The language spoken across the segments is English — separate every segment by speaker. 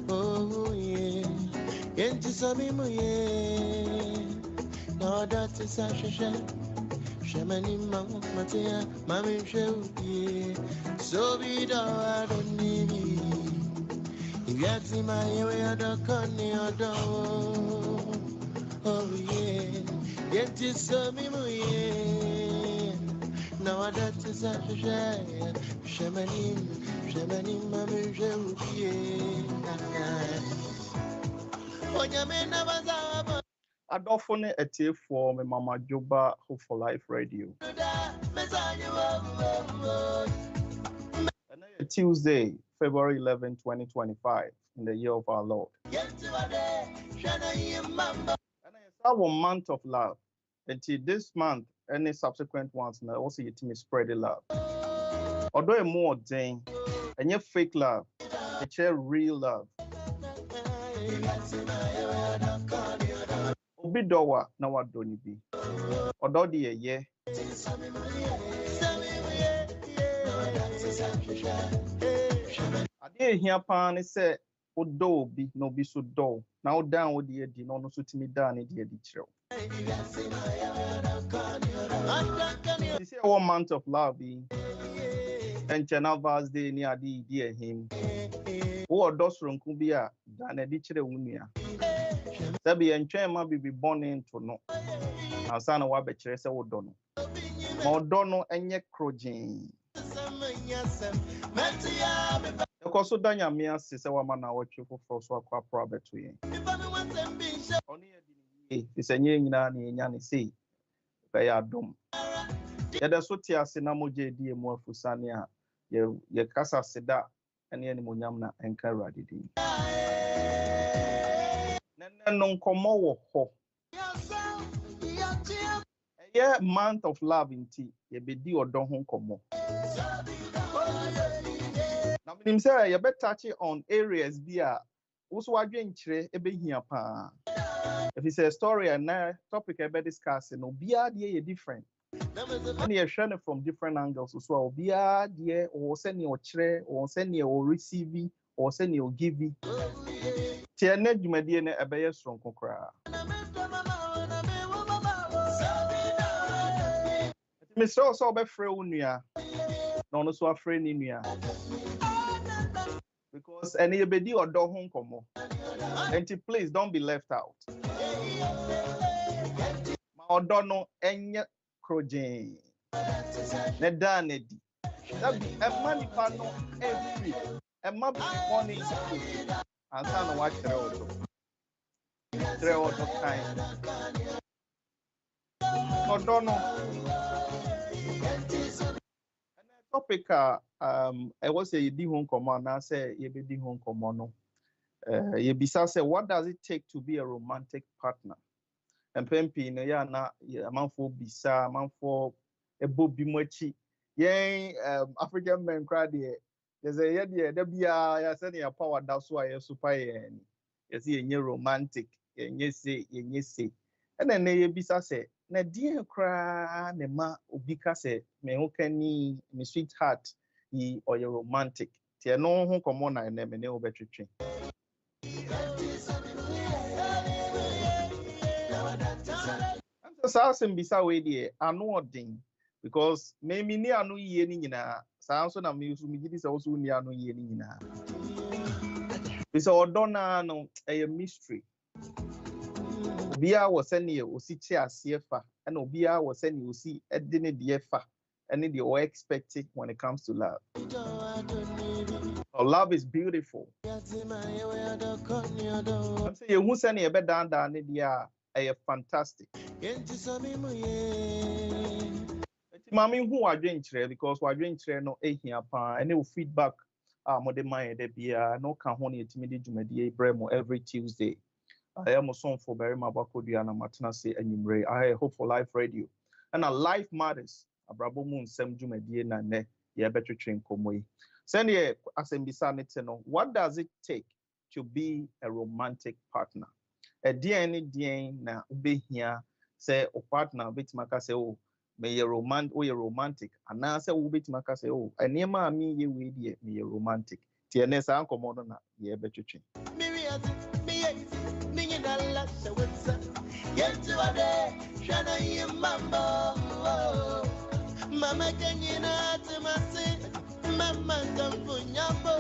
Speaker 1: Oh yeah, yenti samimu yeah. No that is a Shemani matia, mami shewuye. So be do I don't need it. If you see my way, I don't come near door. Oh yeah, yet is so me yeah. Now that is a Shemani, mami shewuye. Oh yeah, me never saw.
Speaker 2: Adolfone for me Mama Juba Hope for Life Radio. Tuesday, February 11, 2025, in the year of our Lord. And it's our month of love. Until this month, any subsequent ones now also it me spread the love. Although a more thing, and your fake love, it's a real love. Obidowa na wadoni bi. Odo di ye. Ade hia pan se odo bi no bi so do. Na odan odi edi no no so timi dan edi edi kire. This is 1 month of love bi. And Chanavas day ni adi di him. O odo soronku bi a dan edi kire wunua. Sabi entwen ma bibi born into no. Ansa na wa be kire se wodo no. Ma odo no enye krojin. Ekoso danya me ase se wa ma na wotwe foforo so akwa pro abeto yen. Oni edi ni isenye nyina na enya ne sei. Be ya dom. Ye da so ti ase na moje di emu afusane a ye kasa seda ene ene monyam na enka radidi. Nene no nkomo wo ho. Yeah, month of love in tea. Ye be di odo ho nkomo. Now, me say you better touch on areas bia also wadwen kire ebe hia pa. If it's a story and topic I be discussing, no bia dey different. And you share from different angles so obia dey or send your kire or send your receive or send your give. Tie na dwumade na ebe ye strong kokra. Me so be frɛ wo nua. Na ono so afrɛ ni nua. Because any ebedi odo ho nkomo. And please don't be left out. Ma odo no enye krojin. Ne da na di. That be a money pa no every. E ma be money school. Ansa no wa kire odo. Kire odo kind. Odo no topic I was say di home command now say ye be di home command no ye bisa say what does it take to be a romantic partner and pempi no ya na amanfo bisa amanfo ebo bi mochi yen African men cry there there's a ye there da bia ya say na power da so aye super yen ye say ye romantic ye say and then ye bisa say na die kra ne ma obi ka se me ho kani me sweetheart yi or your romantic tie no ho komo na ne me ne obetwetwe am so say bisa we die anu odin because me ni anu yie ni nyina sa so na me so me gidi se wo so ni anu yie ni nyina bisa odona no a mystery Obia was sending you see chair CFA, and Obia was sending you see a dinner DFA, and the all expected when it comes to love. Love is beautiful. I'm saying you send a bed down, they are fantastic. Mommy, who are doing today because we're doing today no here and no feedback. Modern mind, there be no can honey timid ABRABO every Tuesday. I am a song for Barimaba Kodua na Matna say enyumre. I hope for life radio. And a life matters. ABRABO mu nsem dwumadie na ne ye better train komoyi. Send ye asembisa neteno. What does it take to be a romantic partner? A DNA na ubehia say o partner bit maka say oh may a romantic and answer will be to my say oh and near me ye we me a romantic TNS uncle modern ye better chin.
Speaker 1: Mama Kenyina to my sin, Mama Tampunyabo.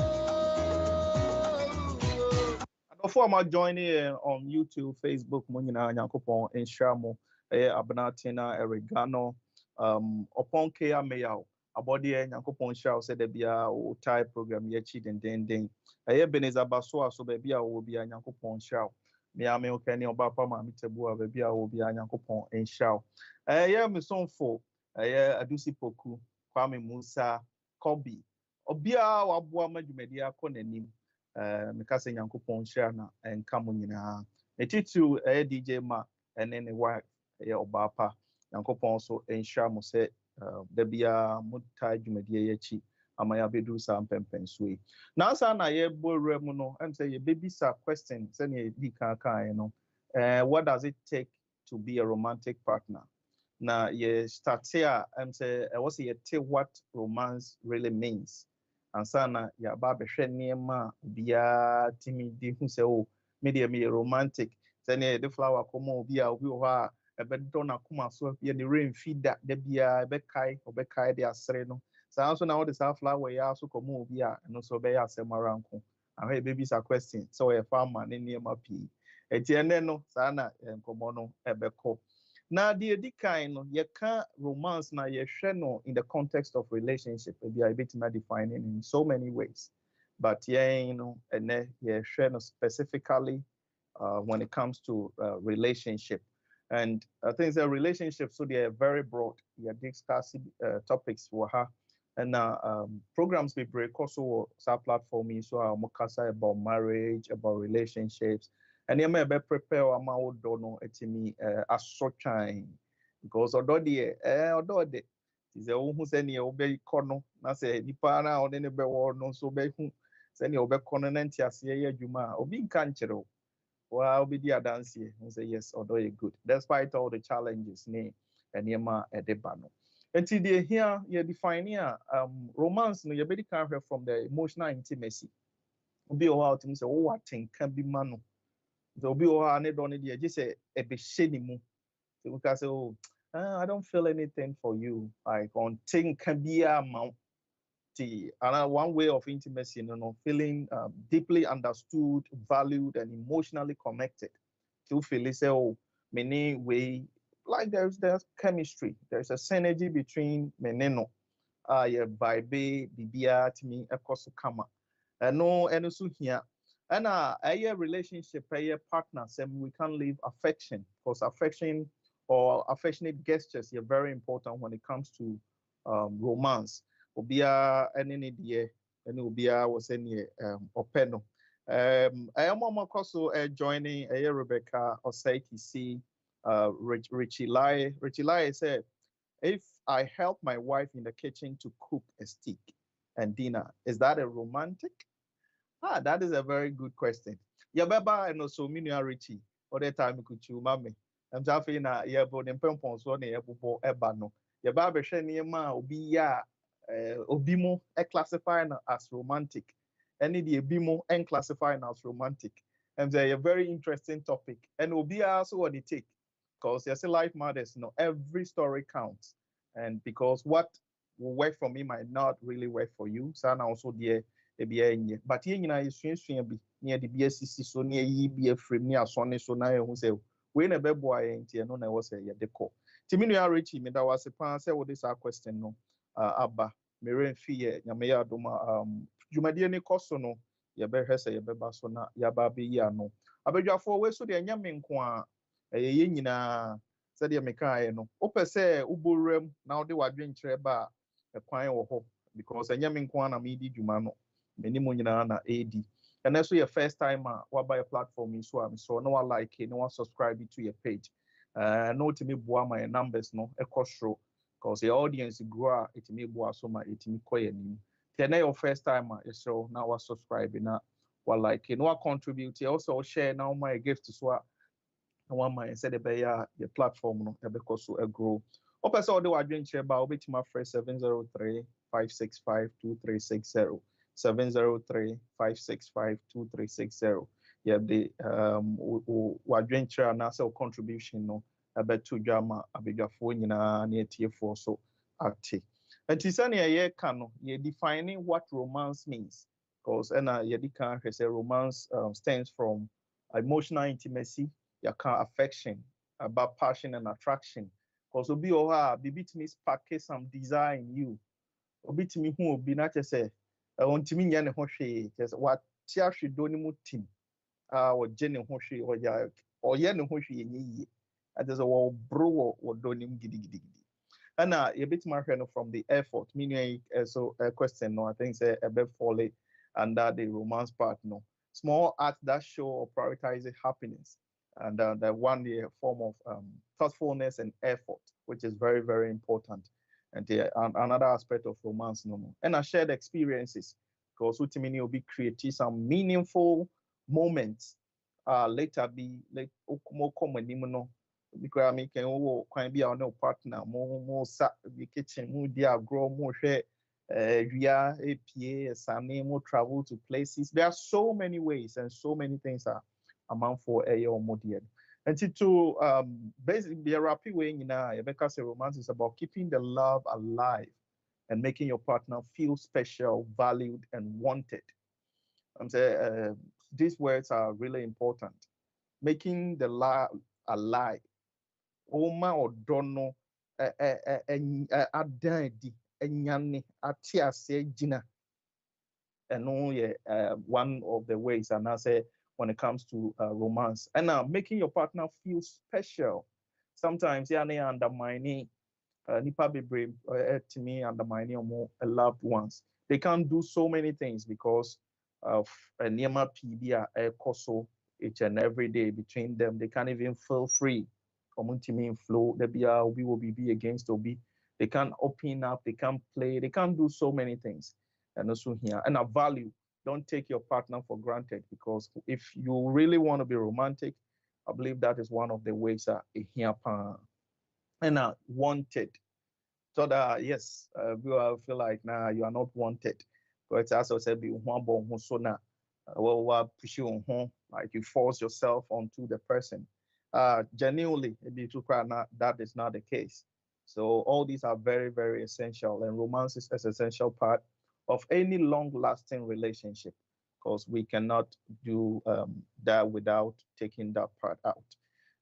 Speaker 2: Before I'm joining on YouTube, Facebook, Munina Yankopon, and Shamo, Abnatina, Erigano, upon Kea Mayao, about the Yankopon Shao said there be a type program yet cheat and then. I have been as a basua, so baby I will be a Yankopon Shao. Me ame okani obapa ma mitebua baby I will be a Yankopon and Shao. Yeah, me son for Adusi Poku, Kwame Musa, Kobi, Obia Wabua Majumedia Konenim. Mekase Nyankopon share na enka mo nyina etitu DJ ma ene ne wa obapa Nyankopon so enshare mo se da bia mutai dwumadie yachi amaya bedu sa mpempen so yi na asa na ye borre mu no em say ye bebisa question say ne di kan no what does it take to be a romantic partner na ye start here em say was ye what romance really means ansana ya ba behwe niema bia timi di hu se o media me romantic se ne the flower komo obi a obi ho a ebedo na kuma so ye the rain feeder da bia obekai de asere no sa so na what the flower ya so komo obi a no so be ya semaranko ahwe baby sa question so ye farmer ne niema pi eti ene no sa na komo no ebeko. Now, the kind no, you can't romance na you share no in the context of relationship. Maybe I bit defining in so many ways, but yeah, and you share no specifically when it comes to relationship. And I think the relationship so they are very broad. You discuss topics for her. And programs we break also our platform so I'm about marriage, about relationships. And you may be prepare or ma dono etimi asotwan because odo de is a who say ne obe kono na say nipa na one ne be wo no so be hu say ne obe kono na ntiase ye adwuma obi nka nkyere wa obi di adanse who say yes odo ye good despite all the challenges ne enema edeba no until they here you define here romance no you be can hear from the emotional intimacy obi o how to say oh what can be manu the obi o ha ne don dey just say e be sheni mu so we can say oh I don't feel anything for you like on thing can be a amount and one way of intimacy feeling deeply understood valued and emotionally connected to feel say oh many way like there's chemistry there's a synergy between meneno yeah vibe bibia timi ekoso kama no and so here and a relationship, a partner, we can live affection because affection or affectionate gestures are very important when it comes to romance. Obia any idea, and Obia was any openo. I am also joining Rebecca Osaiki C. Richie Lai. Richie Lai said, if I help my wife in the kitchen to cook a steak and dinner, is that a romantic? That is a very good question. Yeah, baba and also Richie. Or that time you could chew mammy. I'm talking na yeah, but in Pempons one yeah, before ebano. Yeah, baba sheni ma obi ya obimo classifying as romantic. Any the obimo and classifying as romantic. And they're a very interesting topic. And obi also what it take. Because there's a life matters, every story counts. And because what will work for me might not really work for you. So now also there but here nyina yesuasua bi ne de bi asisi so ne yi bi afrem ne asone so na ehu se we na bebo aye ntie no na wo se ye de ko timi no Richie me da wase pa se wo this question no aba mere mfi ye nyame ya doma dwumade ne koso no ye be hwese ye be ba so na ya ba be yi ano abadwafo we so de nyame nko a ye nyina se de me kan aye no opese uborem na wo de wadwenkyere ba ekwan wo ho because nyame nko na me di dwuma no many money na AD. And that's your first time what buy a platform in so no one like it, no one subscribe to your page. No to me boa my numbers no show because the audience grow it me boa so my it me koye ni. Then your first time so now was subscribing na what like it, no one contribute also share now my gift so one my said the platform no because so grow Open so the wadwin chair ba obeti my first 703 565 2360 703 565 2360. Yeah, the wadwin chair and also contribution no about to drama abidwafo nyina na etie so ate. And tisani ye kan no ye defining what romance means, because ye di kan say romance stems from emotional intimacy, your kind affection, about passion and attraction. Because obi oha bibi to me spark some desire in you. Obi to me who be not just say ontimi nya ne ho hwe just what tia hwe do ni mu tim or gene ho hwe or ye ne ho hwe nyi at is a bro or do ni gidi gidi gidi. And a bit more from the effort, meaning so a question no I think say a bit folly under the romance part no. Small acts that show or prioritize happiness, and the one the form of thoughtfulness and effort, which is very, very important. And another aspect of romance, no, and shared experiences, because ultimately will be creating some meaningful moments. Later be like more common, no, because I mean, can be our no partner, more sa the kitchen, more dear grow, more share. We are APA, Sane, more travel to places. There are so many ways and so many things are amount for a or more dear. And to basically be a rapid way in because a romance is about keeping the love alive and making your partner feel special, valued, and wanted. I'm saying these words are really important. Making the love alive. Oma or dono adadi enyane atiase jina. And only one of the ways, and I say when it comes to romance, and now making your partner feel special. Sometimes yeah, they undermining nipa bebre to me undermining more loved ones. They can't do so many things because of Nema PB koso each and every day between them. They can't even feel free. Community flow. We will be against Obi. They can't open up. They can't play. They can't do so many things. And also here and a value. Don't take your partner for granted, because if you really want to be romantic, I believe that is one of the ways here and wanted. So that yes, you feel like now you are not wanted. But it's also said be one so now push you on like you force yourself onto the person. Genuinely, maybe that is not the case. So all these are very, very essential, and romance is an essential part of any long-lasting relationship, because we cannot do that without taking that part out.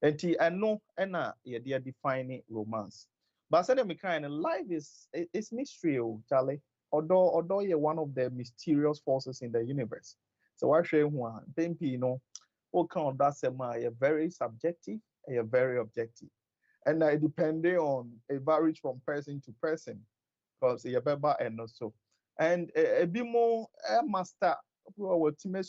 Speaker 2: And I know, and yeah, defining romance. But I said, kind of life is mystery, Charlie. Although you're one of the mysterious forces in the universe. So I share one, you know, what kind of that you're very subjective and you're very objective. And depending on it varies from person to person, because you're better and also. And a bit more master what or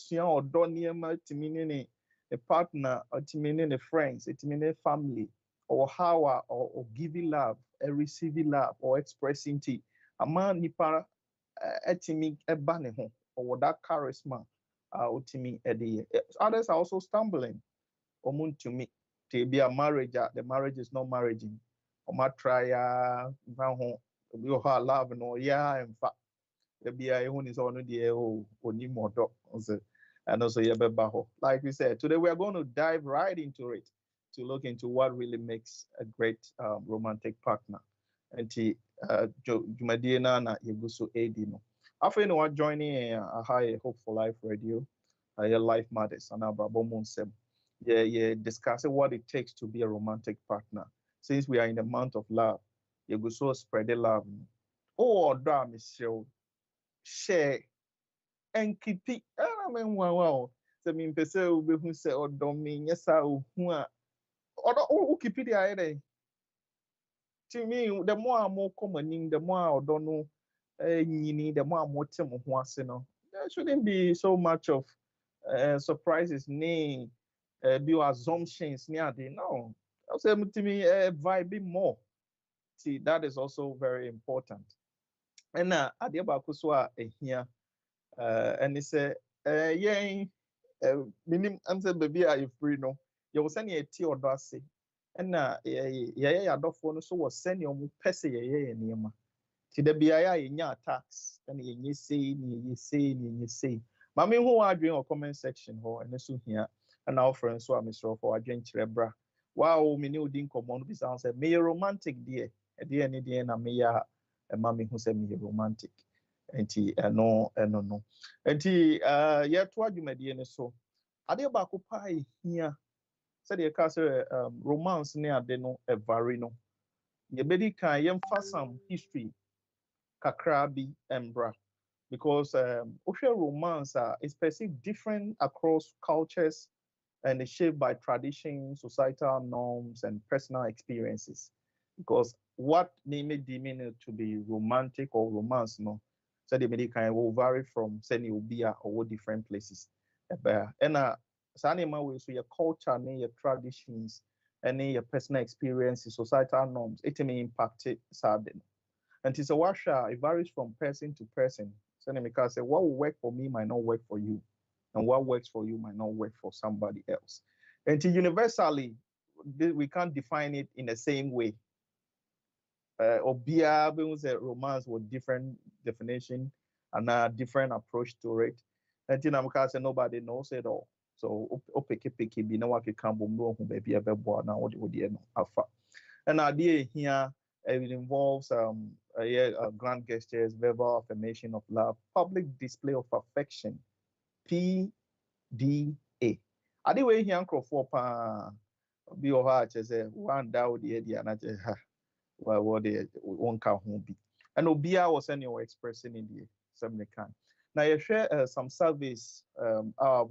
Speaker 2: a partner or a friends, a family, or how or giving love, receiving love, or expressing tea. A man nipa etimi eba ne ho, or that charisma utimi edi. Others are also stumbling. Omun to me to be a marriage, the marriage is not marrying. Or my try you love no yeah in fact be a who is on the only more and also yeah like we said today we are going to dive right into it to look into what really makes a great romantic partner. And Jumadina na Yeguso Edino. After you are joining a high Hope for Life radio, your life matters and ABRABO NSEM. Yeah, discussing what it takes to be a romantic partner. Since we are in the month of love, you go so spread the love. Oh, damn, share and keep it. I mean, wow. So, mean, person who say, oh, don't mean, yes, I who keep it there. To me, the more I'm more common, the more I don't know, the more I'm more there shouldn't be so much of surprises, nay, be assumptions, near the no. I'll say to me, vibe more. See, that is also very important. And at the Abakuswa here, and it's yeah, minim, I'm saying, baby, are you free? No, you will send a tea or dossy. And yeah, adofo no so was send your pese yeah niema. Ti da bia ya attacks and ye say ni say. Mami who are doing or comment section ho and so here and our friends so Mr. for adwen bra. Wow, me new din common be sound say me romantic dear. E dear ni dear na me ya mami who say me romantic. Enti no. Enti yeah to adwumade ne so. Ade ba ko pai here said the castle romance near ade no e vary no. Ye bedi kan yemfa some history kakrabi embra because ocean romance is perceived different across cultures and is shaped by tradition, societal norms, and personal experiences. Because what they may deem it to be romantic or romance, no, so they may kind will vary from say ubia or different places. And sanima way so your culture, your traditions, and your personal experiences, societal norms, it may impact it sadly. And it's a washer, it varies from person to person. So because say what will work for me might not work for you, and what works for you might not work for somebody else. And universally, we can't define it in the same way. Obia brings a romance with different definition and a different approach to it. And I'm say nobody knows it all. So picky be no one can come baby ever born now what no alpha. And idea here it involves grand gestures, verbal affirmation of love, public display of affection, PDA. Ade we here nkrofo pa bi o ha che say one down the idea na che ha what the one ka ho bi. And obia was any expressing in the same kind. Now you share some surveys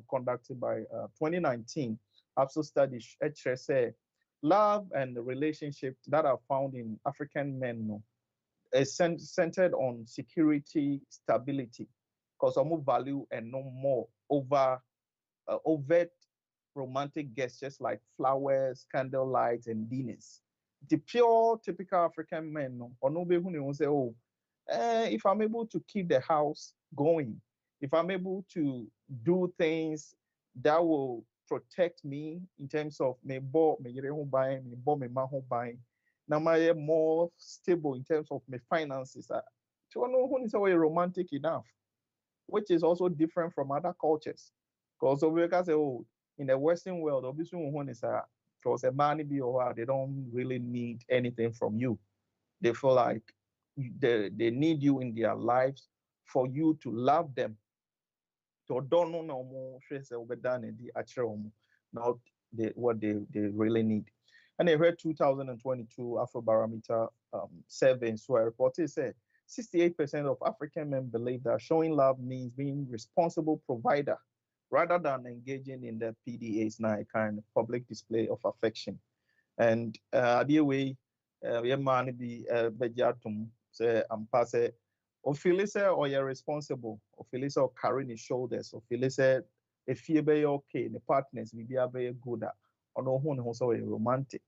Speaker 2: conducted by 2019 APSO studies say love and the relationships that are found in African men no, is centered on security, stability, because some value and no more over overt romantic gestures like flowers, candlelight, and dinners. The pure, typical African men, no, or no who say, oh, if I'm able to keep the house going, if I'm able to do things that will protect me in terms of me bo me yere ho ban, me bo me ma ho ban, na my more stable in terms of my finances. To know who is always romantic enough, which is also different from other cultures. Because we can say, oh, in the Western world, obviously, when it's because a man be or they don't really need anything from you. They feel like they need you in their lives for you to love them. So don't know no more not what they really need. And I heard 2022 Afrobarometer survey so I reported said 68% of African men believe that showing love means being responsible provider rather than engaging in the PDA's now kind of public display of affection. And the way we man be bejatum say ampase or feel say or you're responsible or feel say or carrying his shoulders or feel say if you be okay the partners will be very good at or no one who's so romantic.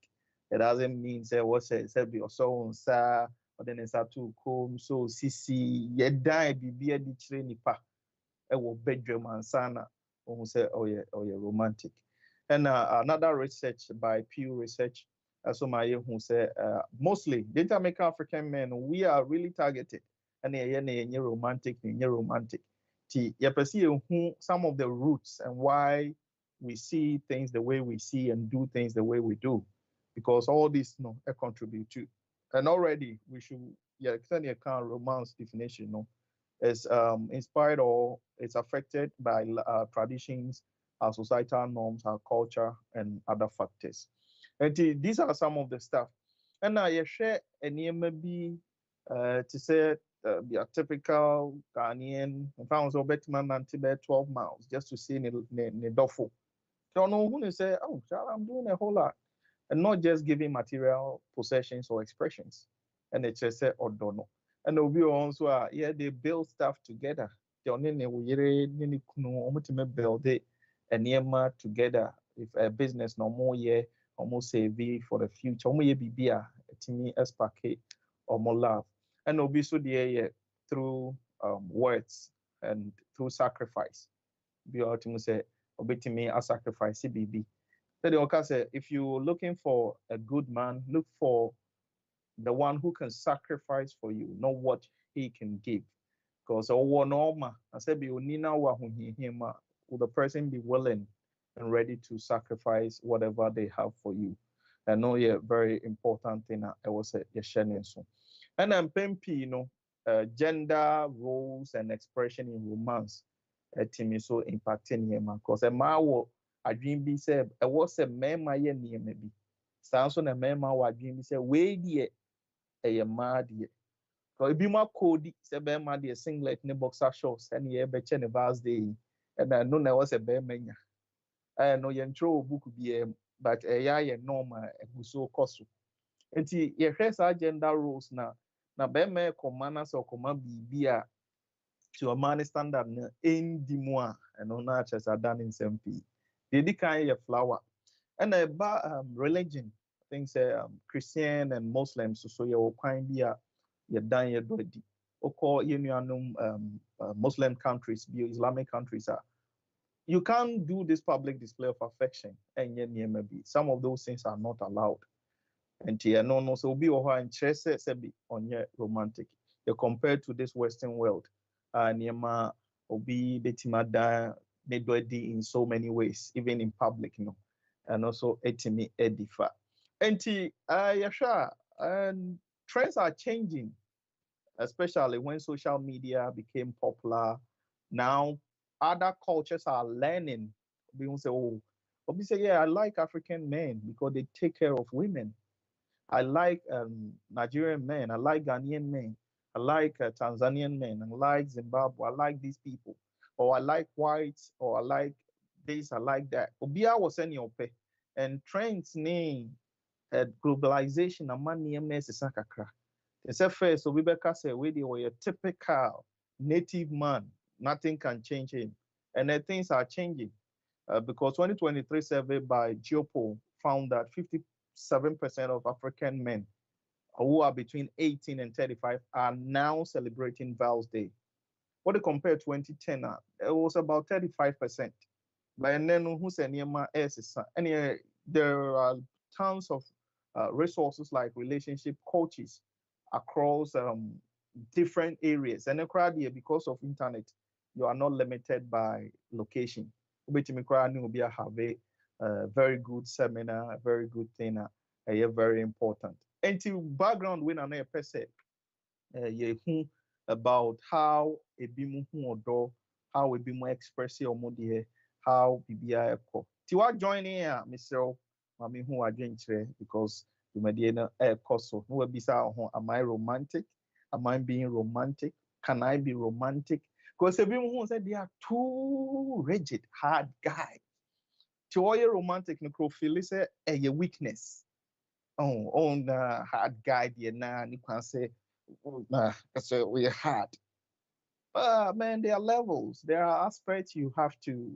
Speaker 2: It doesn't mean say what say be so sa or then it's too cool so sisi ye die be a di nipa e wo bedroom and sana who say oh yeah romantic. And another research by Pew Research, so my who say mostly the Jamaican African men, we are really targeted. And they romantic, romantic. You perceive some of the roots and why we see things the way we see and do things the way we do, because all this contribute to. And already we should extend the account romance definition, is inspired or it's affected by traditions, our societal norms, our culture, and other factors. And these are some of the stuff. And now you share any maybe to say the typical Ghanaian, if I was a man and 12 miles just to see the dofo. Don't know who say, oh, child, I'm doing a whole lot. And not just giving material possessions or expressions. And it's just say, oh, don't know. And there'll be also, they build stuff together. Build it and together. If a business no more year, almost save for the future, almost be to me as packet or more love. And there'll be so the through words and through sacrifice. Be ultimately say, obey me as sacrifice, BB. Then Oka said, if you're looking for a good man, look for the one who can sacrifice for you, not what he can give. Because norma, I said, be unina wa him, will the person be willing and ready to sacrifice whatever they have for you? I know yeah, very important thing. I was a sharing so. And then pempi, gender roles and expression in romance. Timi so impacting him because a ma wo adwin bi say e was a mema ye niema bi. Saa so na mema wo adwin bi say we die e ma die. Ko ebi ma code say be ma die singlet ne boxer shorts and ye be che ne birthday. And I know na was a be menya. I know ye ntro book bi but ya ye normal eguso koso. Enti ye hwɛ saa gender roles na be me komana so koma bibia to a man standard no endi mu a ɛno na akyerɛ sɛ ada ne nsɛm pii deɛ di kan yɛ flower ɛna ɛba religion I think sɛ Christian and Muslims so yɛwɔ kwan bi a yɛdan yɛdɔ adi wokɔ yɛ nuanom Muslim countries bio Islamic countries a you can't do this public display of affection ɛnyɛ nneɛma bi some of those things are not allowed and no so obi wɔ hɔ a nkyerɛ sɛ bi ɔnyɛ romantic you compared to this Western world Niema obi betimada nedwedi in so many ways, even in public, and also etimi edifa. Enti yasha and trends are changing, especially when social media became popular. Now other cultures are learning. People say, oh, obi say, yeah, I like African men because they take care of women. I like Nigerian men. I like Ghanaian men. I like Tanzanian men. I like Zimbabwe. I like these people. Or I like whites. Or I like this. I like that. Obia was any ope. And trends name globalization. A man near Messi Sakakra. It's a first. So we say we were a typical native man. Nothing can change him. And things are changing because 2023 survey by Geopol found that 57% of African men who are between 18 and 35 are now celebrating Val's Day. What they compare 2010, it was about 35%. But then who said and there are tons of resources like relationship coaches across different areas. And because of internet, you are not limited by location. Have a very good seminar, a very good thing, very important. And to background when I know person, about how a bimu odo, how a bimu express your modi, how BBI ko. Tiwa joining here, Mr. Mami who are because you may be a coso. No bisa am I romantic? Am I being romantic? Can I be romantic? Because a bimu who said they are too rigid, hard guy. To romantic necrophilia say a weakness. On hard guy na you can say so we hard. Man, there are levels, there are aspects you have to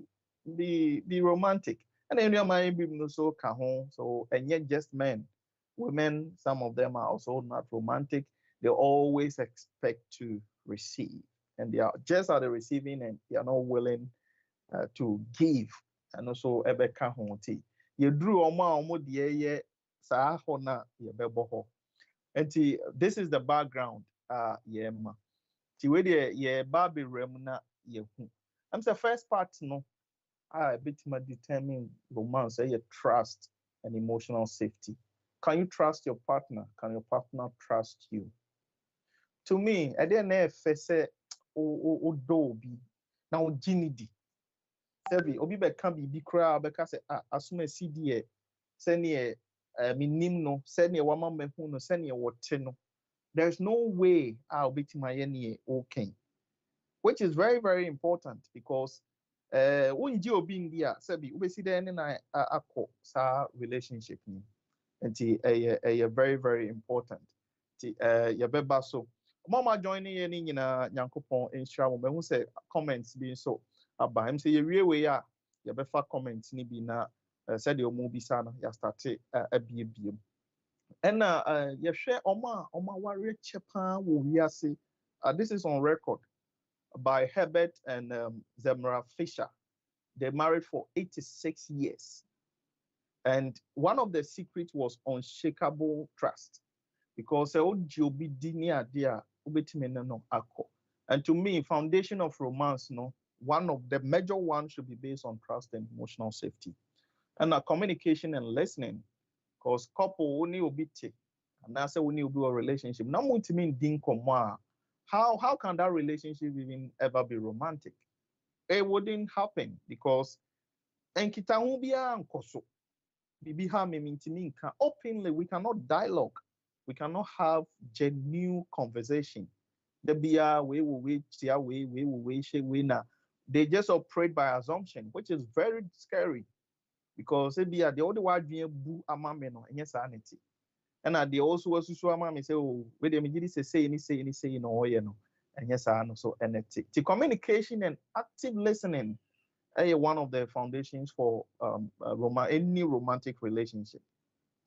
Speaker 2: be romantic. And then your mind be so cajon, so and yet just men. Women, some of them are also not romantic. They always expect to receive. And they are just at the receiving end, they are not willing to give and also ebe ka ho ti ye duru omo de ye saa ho na ye bebo ho enti this is the background ye ma ti we de ye ba be rem na ye hu am say first part no bit ma determine romance ye trust and emotional safety. Can you trust your partner? Can your partner trust you? To me I dey na fe say o do bi na o ginidi Sebi, obi bɛka biribi koraa bɛka sɛ asoma si deɛ sɛneɛ menim no sɛneɛ wama mahu no sɛneɛ wɔte no there's no way wobɛtumi ayɛ neɛ okay, which is very very important because wongye obi ndi a sɛbi wobɛsi dɛn ne na akɔ saa relationship ni nti ɛyɛ very very important nti yɛbɛba so mama joining yɛ ne nyinaa nyankopɔn nhyira mo mahu sɛ comments bi nso aba em say yewie we a ye befa comment ni bi na said your movie sana ya start abiebiem ena ye hwe oma ware chepa wo wiase. This is on record by Herbert and Zemra Fisher. They married for 86 years. And one of the secrets was unshakable trust, because and to me, foundation of romance, no, one of the major ones should be based on trust and emotional safety, and communication and listening. Because couple only obite, and that's only will be a relationship. Now, what mean din how can that relationship even ever be romantic? It wouldn't happen, because enkita ho bia nkoso bibi ha me mintimi nka openly. We cannot dialogue, we cannot have genuine conversation. The bia we tia we she we na, they just operate by assumption, which is very scary, because bia the only word being bu amame no enye sanity. And they also was so amame say, oh we dey me say any no oye no enye sa no. So the communication and active listening one of the foundations for any romantic relationship.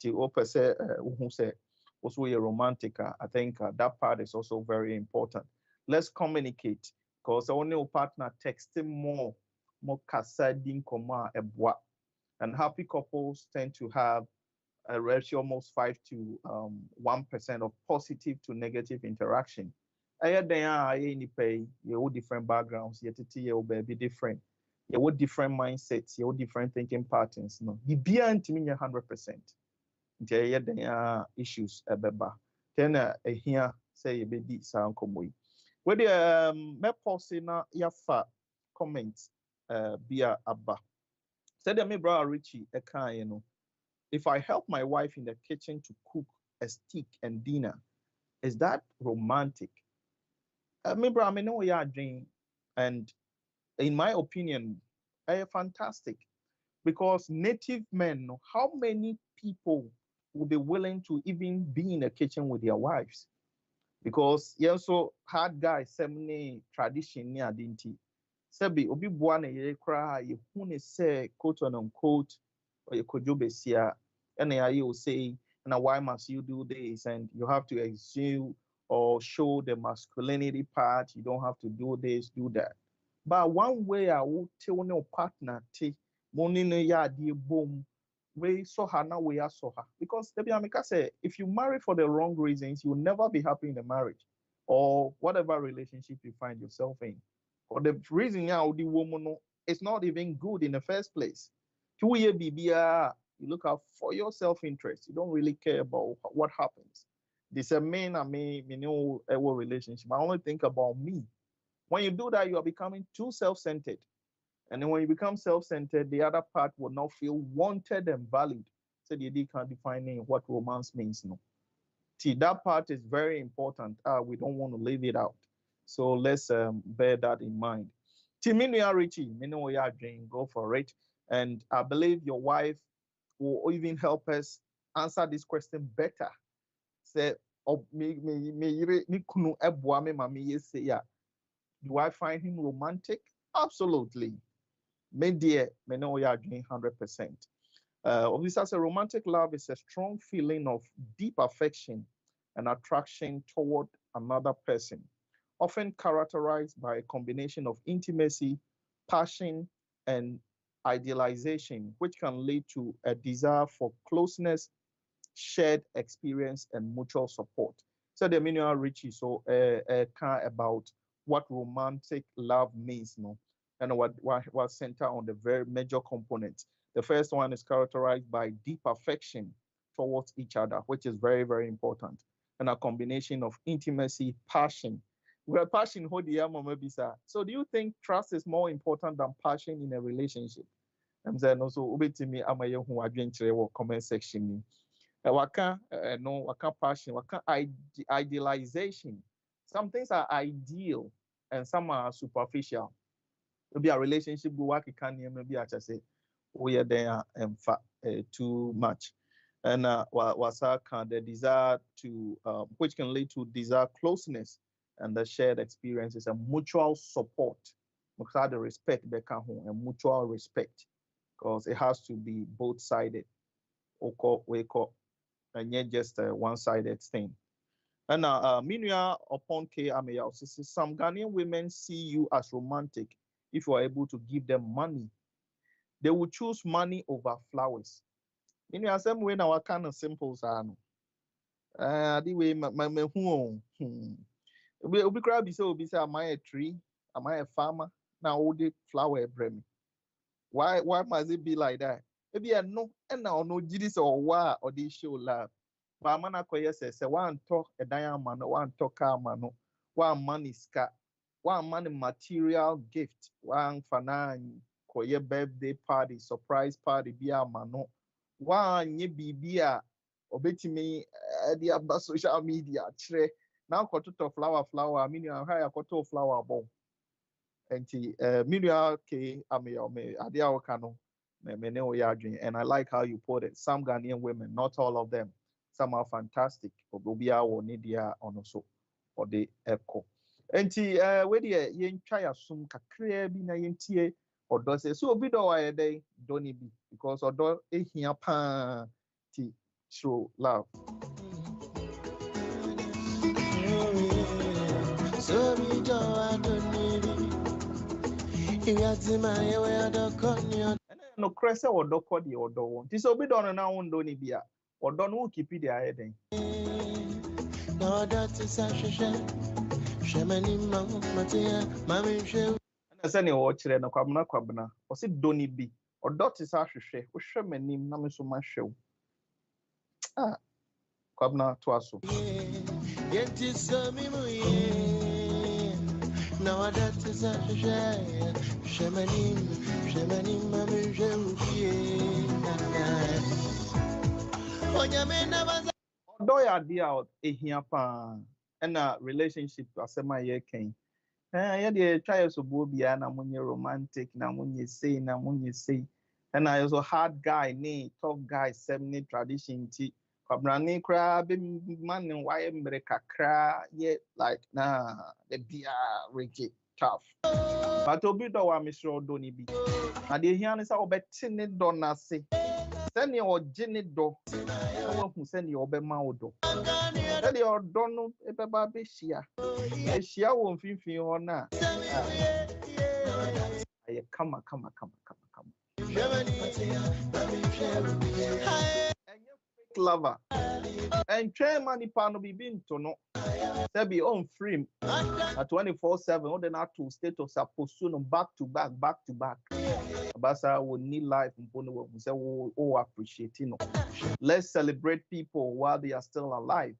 Speaker 2: To say who say also a romantic, I think that part is also very important. Let's communicate, because only your partner texting more kasadin koma ebwa. And happy couples tend to have a ratio almost 5 to 1% of positive to negative interaction. Aya then any pay your different backgrounds, yet it be different. You have different mindsets, you have different thinking patterns. No, you be 100%. There are issues ebeba. Then here say you be sound komoy. Whether me post na yafa comments via abba. Said me brother Richie you know. If I help my wife in the kitchen to cook a steak and dinner, is that romantic? Me brother, I know you are doing, and in my opinion, fantastic. Because native men, how many people will be willing to even be in the kitchen with their wives? Because you also hard guys, semne tradition near dinti. Sebi obi buane ye kra ye hune say quote unquote or ye kojobe sia, and you will say, now why must you do this? And you have to exude or show the masculinity part. You don't have to do this, do that. But one way I would tell no partner take money no ya di boom we saw her now we are saw her. Because the Amika say if you marry for the wrong reasons, you'll never be happy in the marriage or whatever relationship you find yourself in. Or the reason now the woman no, it's not even good in the first place. 2 year BBR, you look out for your self-interest. You don't really care about what happens. This a man I me know a relationship. I only think about me. When you do that, you are becoming too self-centered. And then when you become self-centered, the other part will not feel wanted and valued. So they can't define what romance means. No. See, that part is very important. We don't want to leave it out. So let's bear that in mind. Timinia Richie, go for it. And I believe your wife will even help us answer this question better. Say, do I find him romantic? Absolutely. Me dear, me know you are doing 100%. Obviously, as a romantic love is a strong feeling of deep affection and attraction toward another person, often characterized by a combination of intimacy, passion, and idealization, which can lead to a desire for closeness, shared experience, and mutual support. So the mineral Richie so kind about what romantic love means, no, and what center on the very major components. The first one is characterized by deep affection towards each other, which is very, very important, and a combination of intimacy, passion. Well, passion, so do you think trust is more important than passion in a relationship? I'm saying also, ubetimi amaye hu adwenkyerɛ wɔ comment section. Waka no waka passion, waka idealization. Some things are ideal and some are superficial. Maybe a relationship go work can maybe I just say we are there and too much. And wasa can the desire to which can lead to desire closeness and the shared experiences and mutual support. Because the respect and mutual respect, because it has to be both sided. And yet just a one-sided thing. And meanwhile, upon K some Ghanaian women see you as romantic if you are able to give them money. They will choose money over flowers. In your same way, now, kind of simple, son. The way my who. We grab be so, be say, am I a tree? Am I a farmer? Now, all the flower bring. Why must it be like that? Maybe I know, and now no Jesus or why or they show love. But man, I say one talk a diamond, one talk car man, one money scat, one money material gift, one fanan, koye birthday party, surprise party, be a man, one ye be a obeti me the about social media, tre. Now, got to flower, I mean, you hire a quarter flower bomb. And Miria K, Adia Okano, and I like how you put it. Some Ghanaian women, not all of them, some are fantastic. Obia or Nidia on also or the echo. And where the yen try assume kakre bi na yentie or does it so bit or day don't be because or do a here pa ti show love.
Speaker 1: So we don't
Speaker 2: no cressa or do cody or do one. Tis obi don na one doni bia or don who keep it there then.
Speaker 1: No, that is a Shamani Matia, Mammy Show.
Speaker 2: And as any watch no kwabna was it doni bi or dot is a share or shamani namiso my show. Ah, kwabna twaso.
Speaker 1: Yet is so me. No, that is a Shamani, Mammy Show.
Speaker 2: Do ya dear out a here pa and a relationship as a my year came. Yeah, the trials of Bobia, na munye romantic, na munye say, and I also hard guy, nay, tough guy, 70 tradition tea. Kwabrani crab, man, and why America cry, yet like nah, the beer rigid tough. But Obido wa Mr. Doni be. Now the here is our betting it donna say. Send your Jenny do. Who send your Bemaudo. Tell your Donald a baby shia. A shia won't feel or not. Come. Lover. And chairman pano be been to know. They be on free at 24/7. Or then not to state of supposed soon back to back. Abasa will need life and say, oh, appreciate you know. Let's celebrate people while they are still alive.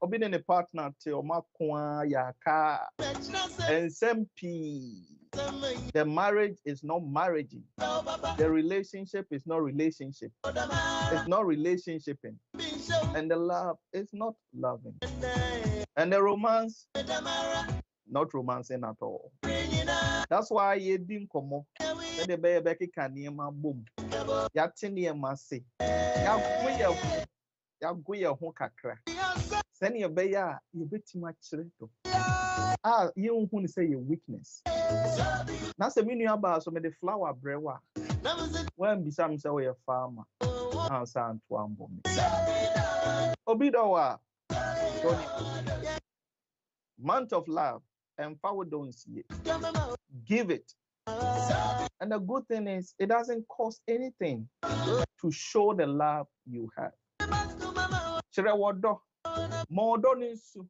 Speaker 2: Or being in a partner till Makwa Yaka and SMP. The marriage is not marriaging. The relationship is not relationship. It's not relationshiping. And the love is not loving. And the romance, not romancing at all. That's why you didn't come up. The baby can near my boom. Yatini masi. Yaguya hokakra. Send your bayer, you bit too much. You who say your weakness. That's a mini about some of the flower brewer. When be some say a farmer. Answer to Ambo. Obidowa. Month of love and power don't see it. Give it. And the good thing is, it doesn't cost anything to show the love you have. More doninsu.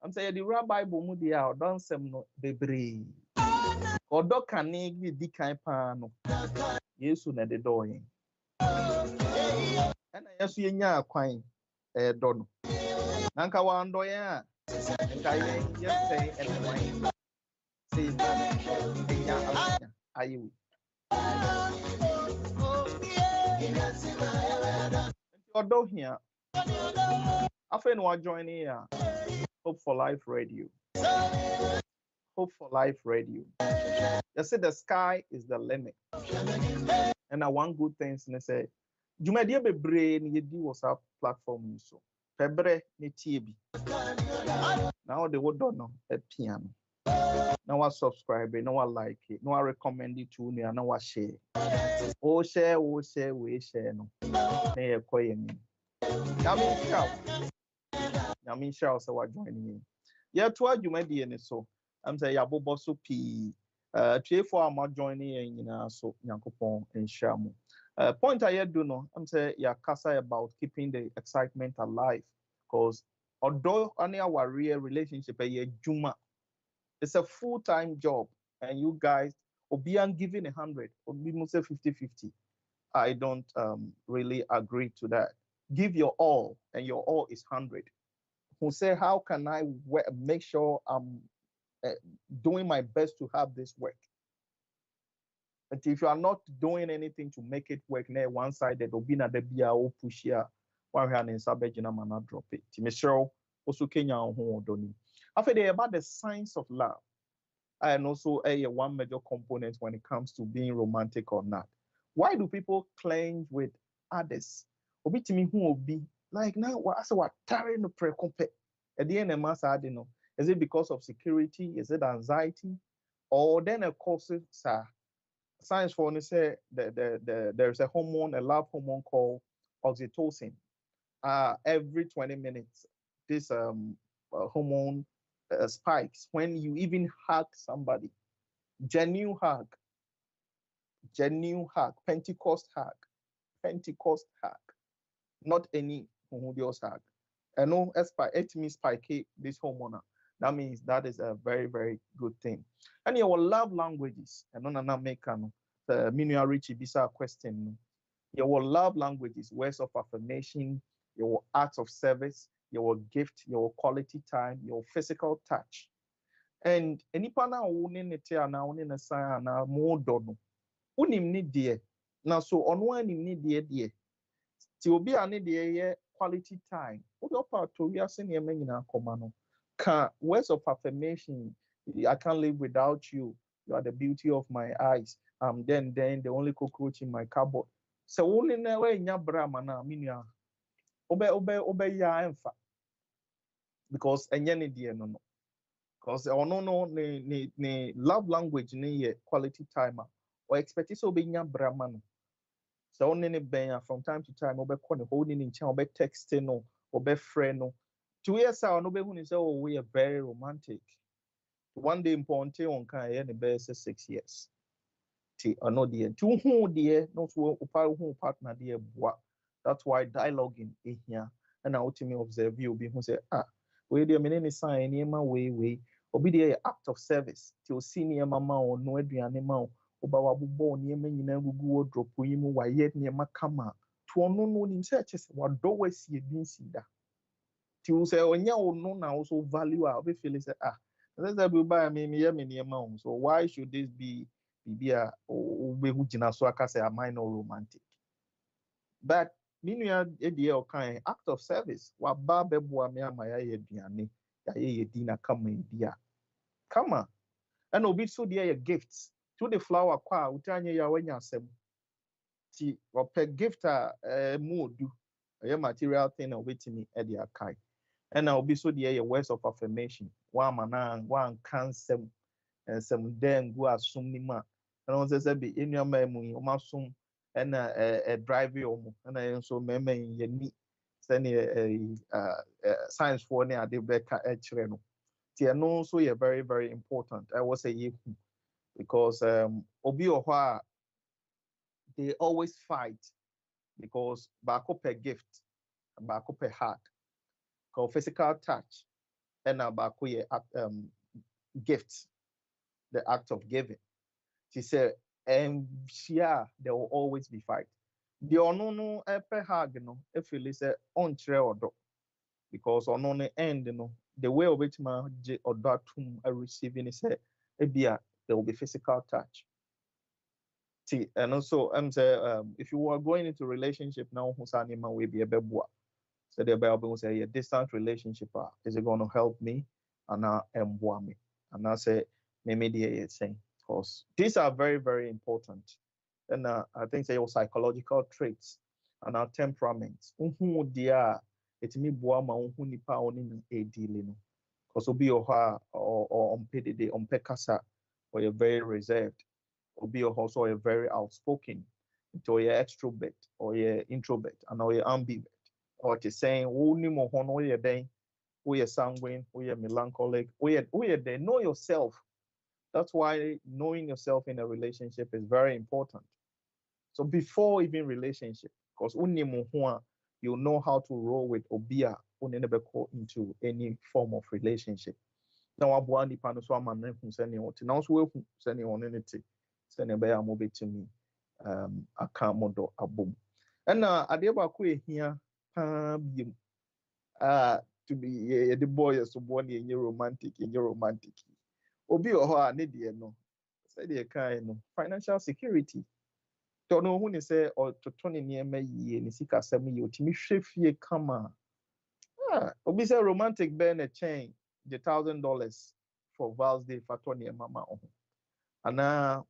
Speaker 2: I'm saying the rabbi Bomudia, don't say no, baby. Or dog can give the kind pano. Yes, soon at the door. And I see a quine, don't. Nanka one doya, and I just say, and wine. Say, are you? Although here, I think we're joining here. Hope for Life Radio. Hope for Life Radio. They say the sky is the limit. And I want good things. And they say, you may be brain, you do WhatsApp platform. So, Febre ni TV. Now the word don't know a piano. Now I subscribe, now I like it, now I recommend it to me, and now I share. Oh, share, we share. No, nay, me. Yamin shall say what joining in. Yeah, to what you may be in it so. I'm saying Yabobo so P. Three for our joining in so Yankopon and Shamu. Point I do no, I'm saying yeah, kasa about keeping the excitement alive, because although any our real relationship a juma, it's a full-time job, and you guys be giving 100, or be say 50-50. I don't really agree to that. Give your all, and your all is 100. Who say how can I make sure I'm doing my best to have this work? But if you are not doing anything to make it work, there one side that will be na debia or push here, one hand in Sabajina mana drop it. Michelle also Kenya on Doni. After they about the science of love, and also a one major component when it comes to being romantic or not. Why do people cling with others? Obi timi who be like now what carrying the precompare at the end of mass I don't know. Is it because of security? Is it anxiety? Or then of course sir science for say there's a hormone, a love hormone called oxytocin. Every 20 minutes, this hormone spikes when you even hug somebody. Genuine hug, Pentecost hug, not any homogeneous hug. I know it means spike this hormone. That means that is a very, very good thing. And your love languages, and no make the Minuya Richie Bisa question. Your love languages, words of affirmation, your acts of service, your gift, your quality time, your physical touch. And anypa na woni ne te ana woni ne san ana mo do no. Unim ni de. Na so ono anim ni de. Ti obi ane de ye quality time. Wo do pa to wi ase ne nyina akoma no. Ka words of affirmation. I can't live without you. You are the beauty of my eyes. Then the only cockroach in my cupboard. So only na we nya bra mana minua. Obe ya emfa. Because enye ne de no. Because no ne love language ne quality time or expect so be nya bra man. So only ne ben from time to time obe call ne holding in chan obe text no obe friend no. 2 years out no be hu say oh we are very romantic. One day important on kan ne be 6 years. Ti ano de tu hu de no so opa hu partner de boa. That's why dialoguing is here. And I ultimately observe you be who say we dey me ne sign niema we obi dey act of service till senior mama o no aduane ma o oba wabobɔ niema nyina gugu wardrobe yi mu waye niema kama to ono no ni say chese wado wasi edin sida till say onya ono na also value a obi feel say let's be buy me ye me niema o so why should this be bibia obe hu gina so aka say am I no romantic? But minua edie okan act of service wa ba beboa me amaya ye aduane ya ye dina kama edia kama and obi so dey gifts to the flower kwa utanye ya wanya asem ti ope gift mu odu a material thing na obetimi e dey akai and obi so dey words of affirmation wa mana one cancel and some den go asum ni ma and on say be enuama mu o masum and drive you and so meme ye ni send science for ne ade beka e kire no ti no so ye very very important I was say because obi ohwa they always fight because bako per gift bako per heart called physical touch and bako ye gift the act of giving she said and yeah there will always be fight the ono no epe hag no e feel say on kire odo because ono no end no the way of which ma odo atum receiving is ebia there will be physical touch. See, and also I'm say if you are going into a relationship now who's anima will be a bebwa so the Bible will say a distant relationship is it going to help me and me and I say maybe the saying because these are very very important. And I think your psychological traits and our temperaments. Dia it's me boama nipa oni e dealing. Because obi oha or ompedede ompekasa or you're very reserved. Obi also you're very outspoken. So you're extrovert or you're introvert and or you're ambivert. Or to saying ni mo hono you're then, you're sanguine, you're melancholic, you're there. Know yourself. That's why knowing yourself in a relationship is very important. So before even relationship, because you know how to roll with obia into any form of relationship. Now waboa nipa no so ama na hu sene wote. Now so ehu sene won ne te. Sene be ya mo betimi aka modo abom. Na ade ba ko ehia pa biem to be the boy so born in romantic obi oho a ne de no say de kai no financial security to no hu ni say o toto ne niema yie ni sika sam yi otimi hwefie kama obi say romantic be na chain the $1,000 for Val's Day for Tony and Mama. And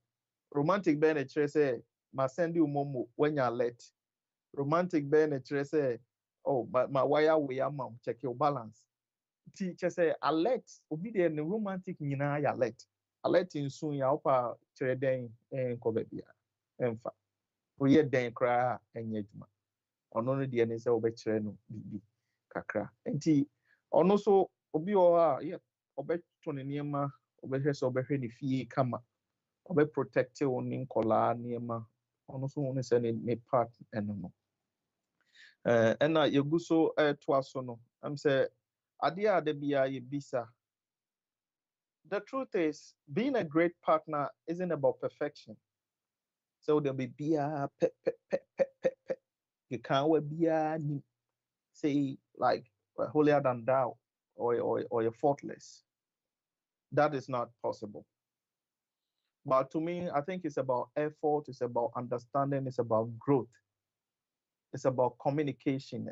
Speaker 2: romantic be na chere say ma send you momo when you're late. Romantic be na chere say oh my wire we am check your balance. Teacher say alert obi de ne romantic nyina ya alert in soon ya opa chere den enko bebia emfa we den kra enye djuma ono no de ne say obe chere no bibi kakra enti ono so obi o ha yeah obe to ne niema obe hwe so obe hwe ne fie kama obe protect o ne nkola niema ono so ne say ne part eno no ena yeguso to aso no am say adia de bia ye bisa. The truth is, being a great partner isn't about perfection. So there'll be bia you can't bia say like holier than thou or you're faultless. That is not possible. But to me, I think it's about effort, it's about understanding, it's about growth, it's about communication.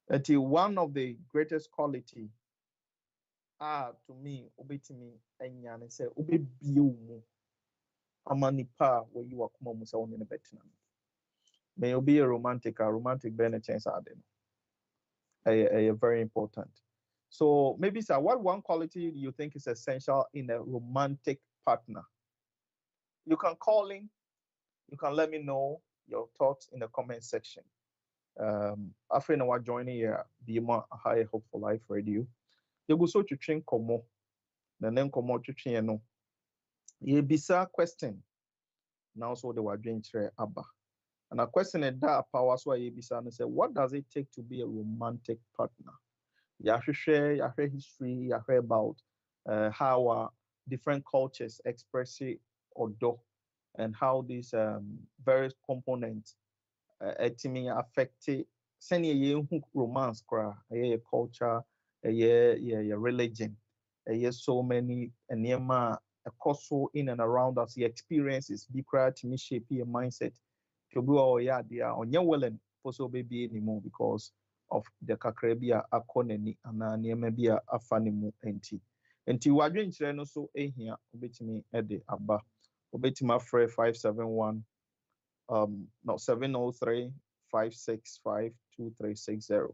Speaker 2: Until one of the greatest quality to me obetimi enya ne say obebie mu amanipa where you are kuma musa woni ne betina may be a romantic be na chance ade no very important. So maybe sir, what one quality do you think is essential in a romantic partner? You can call in, you can let me know your thoughts in the comment section. After now joining here be more high hope for life radio you go so to train komo na nen komo twetwe no ye bisa question now so the wadwen kire aba and a question that power so ye bisa no say what does it take to be a romantic partner? Ya hwehwe history ya hear about how different cultures express it odo and how these various components etimi affect send ye romance kra ye culture ye religion so many enema so in and around us the experiences be cry to me shape your mindset to be all yeah they are on your willing for so baby anymore because of the kakrabia akoneni and niema bia afanimu enti wadwen kire no so ehia obetimi ede aba obetima free 571 no 703 565 2360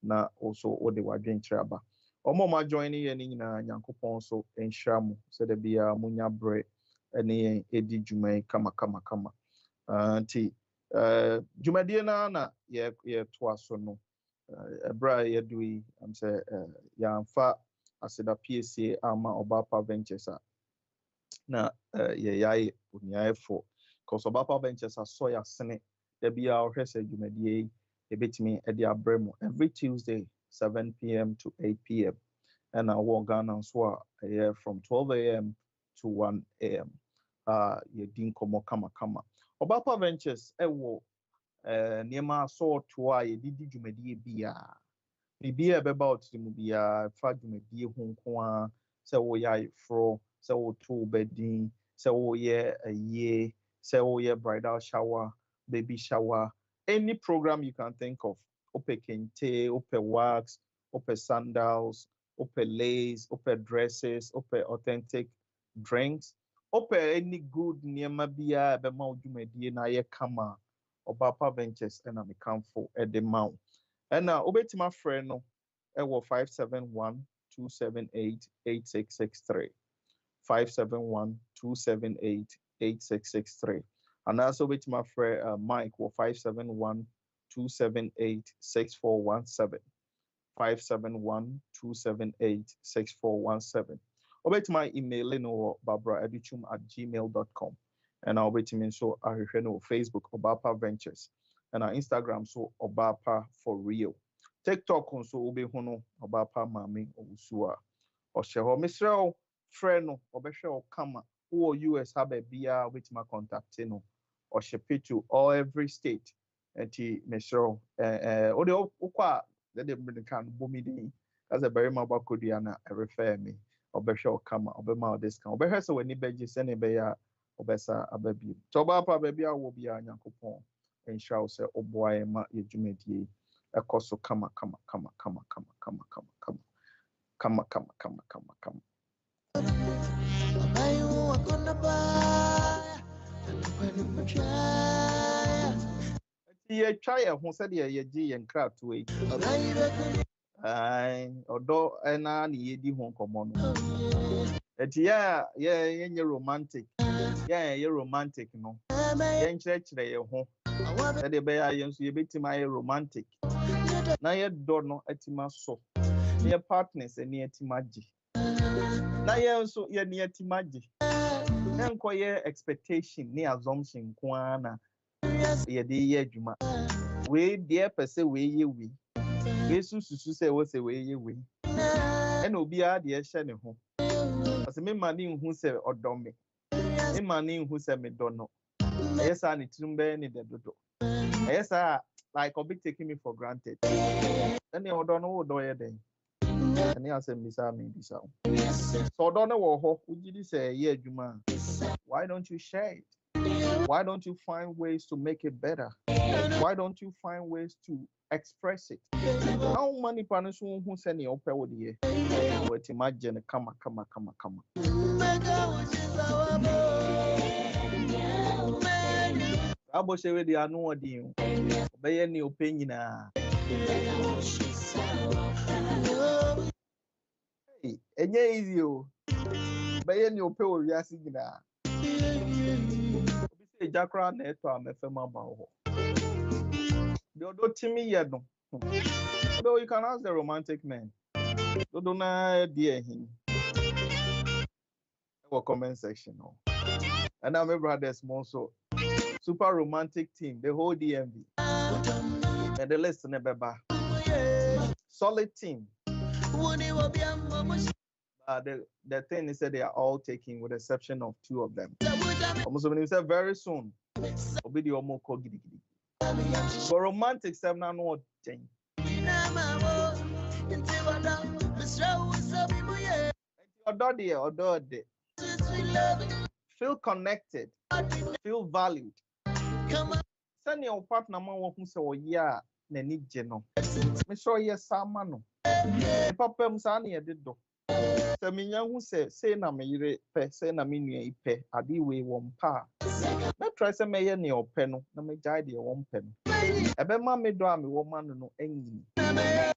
Speaker 2: na also ode wadwen kire aba omo ma join ye ni nyina nyankopon so enhira mu se de bia munya bre ene edi dwuma kama anti dwumadie na ye to aso no ebra ye dui am say ya amfa aseda PSA ama Obapa Ventures na ye yae uniaefo cause Obapa Ventures aso ya sene de bia ohwese dwumadie ebetimi edi abremo every Tuesday 7 p.m. to 8 p.m. and I walk Ghana so from 12 a.m. to 1 a.m. Ye din komo kama Obapa Ventures ewo niema so to ye didi dwumadie bia bibia beba otimu bia fa dwumadie ho nko a se wo ya ifro se wo to bedin se wo ye aye se wo ye bridal shower baby shower any program you can think of ope kente ope wax ope sandals ope lace ope dresses ope authentic drinks ope any good niema bia bema dwumadie na ye kama Obapa Ventures and I'm comfort at the mount. And now obetima friend no 571-278-8663. 571-278-8663. And also obetima friend Mike 571-278-6417. 278-6417. Or bet my email no barbara@gmail.com. And I'll bet me so I no Facebook Obapa Ventures and our Instagram so Obapa for real. TikTok on so obe hono Obapa mami osua. Or sheho Mr. Friend or besho kama who US have a bia with my contact no or ship it to all every state. Eti Mr. Ode okwa let them can boom me as a Barimaba Kodua na refer me obehwe kama obema discount obehwe se wani beji se ne be ya obesa ababi to Obapa baby a wo bia Nyankopon ensure se oboaye ma yedwumadie ekoso kama ye try ho se de ye gi ye nkrato yi odo na yedi ho nkomo no eti ye romantic ye romantic no ye nkyerɛkyerɛ ye ho e de be ya ye nso ye betima ye romantic na ye do no atima so ye partners ani atima gi na ye nso ye ni atima gi enko ye expectation ni assumption kwa na ye de ye adwuma we de pese we ye we susu say we say we ye we and obi a de hye ne ho ase me mani hu say odom me mani hu say me do no yes I need to be ni de dodo yes like obi taking me for granted and the odo no do ye den and he say bisa me bisa so odo no wo ho ugidi say ye adwuma why don't you share it? Why don't you find ways to make it better? Why don't you find ways to express it? How many partners who send you open with you? What imagine come. Abo shewe di anu odi obeye ni open nyina. Hey, enye easy o. Obeye ni open o wiase nyina. Obi say jakra na eto amefema ba ho. The odo timi ye no. Although you can ask the romantic men. Dodo na dear him. Our comment section. No. And now my brothers also super romantic team, the whole DMV. And the list never back. Solid team. The thing is that they are all taking with the exception of 2 of them. Almost when you say very soon. Obi di omo ko gidi. But romantic 7 na no thing. Feel connected, feel valued. Send your partner man who say oh yeah na ni no. Me sure yes sama no. Papa m sa na ye do. Se me nya hu say na me yire pe, say na me nua ipe, ade we wo mpa. Na try say me ye ne ope no, na me jai de wo mpa no. Ebe ma me do a me wo ma no enyi.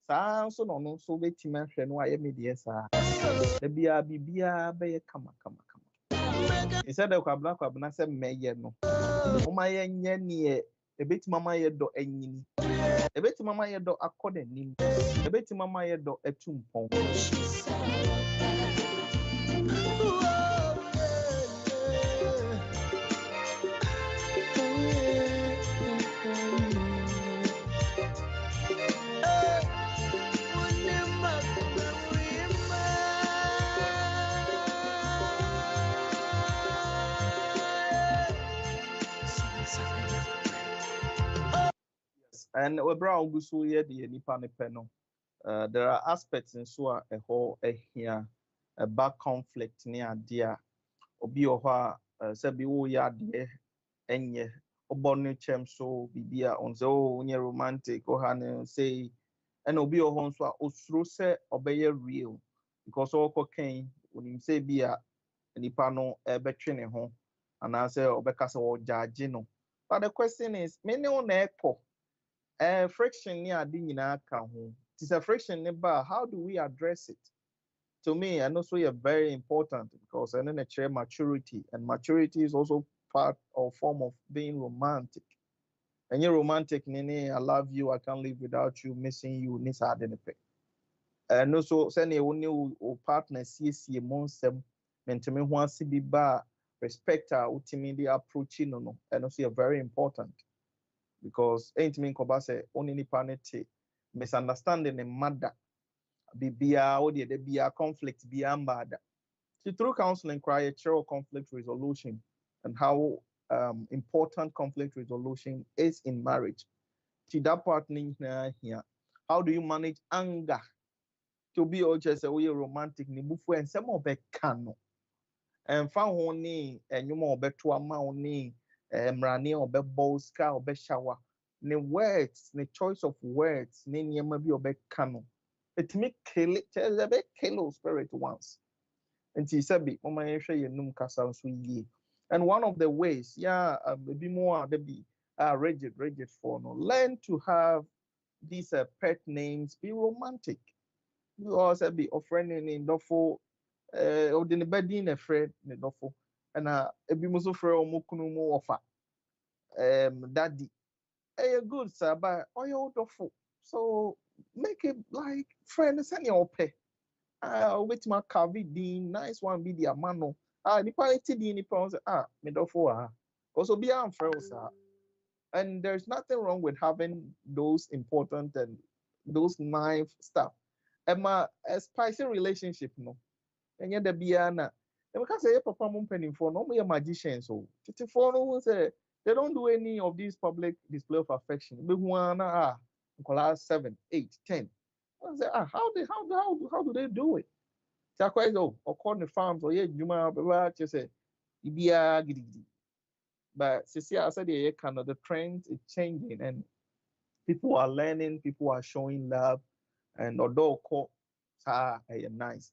Speaker 2: Sa so no so betima hwe no aye me de sa. Da bia be ye kama. Instead of kwabna say meye no. O ma ye nye ne ebetima ma ye do enyini. Ebetima ma ye do akode nim. Ebetima ma ye do etumpon. And we brought Gusu here the nipa no. There are aspects in so a whole here a back conflict near dear obi oha sabi wo ya de enye obonu chem so bibia on so nye romantic o han say and obi ohon so osuro se obeye real because all cocaine when him say bia nipa no betwe ne ho and I say obeka se wo judge no. But the question is me ne o na ekọ friction near nyina ka ho. It's a friction never. How do we address it? To me, and also very important because and then a share maturity, and maturity is also part or form of being romantic. And you're romantic, Nene, I love you, I can't live without you, missing you, and also send a new partner see monsem mentally wants to be bar respect our ultimately approaching no and also very important because ain't mean kobase only panete misunderstanding the mother bibia or the bia conflict bia mbada. So through counseling cry a conflict resolution and how important conflict resolution is in marriage. To that partner here, how do you manage anger? To be just a way romantic ni bufu and some of it can and found honey and you more bet to a mountain mrani or be boska or be shower. The words, the choice of words, name you maybe or be cano. It make kill it, tell a bit kill spirit once. And she said, "Be on my share num castle ye." And one of the ways, yeah, maybe more they be rigid for no. Learn to have these pet names, be romantic. You also be offering in dofo, or the bed in a friend in dofo, and a be muso for omukunumu offer. Daddy, good sir, but oil dofo. So make it like friends and your pay. Wait my carvi din nice one be the amano. The party din the pounds me dofo also be friends and there's nothing wrong with having those important and those nice stuff. A spicy relationship no. And yet the biana. And because say papa mum penny for no more magicians so. Titi for no say they don't do any of these public display of affection. Be one class 7, 8, 10. I say how do they do it? Quite or call the farms or yeah, Juma, just say, Ibia gidi. But see, I said, yeah, kind of the trend is changing and people are learning, people are showing love, and although nice.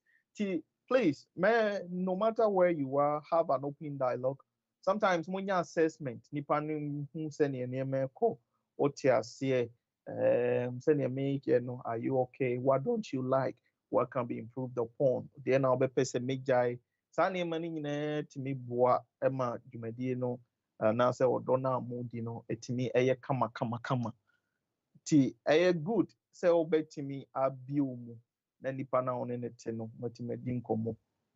Speaker 2: Please, man, no matter where you are, have an open dialogue. Sometimes when you assessment, nipa who send your name call or say, send your make, are you okay? What don't you like? What can be improved upon? Then I'll be person make jai. Sani mani to me boa Emma Jumedino, now say or dona mudino, etimi eye kama ti ɛyɛ good sɛ wobɛtumi abio mu na nipa na ɔne ne te no matumi adi nkɔmmɔ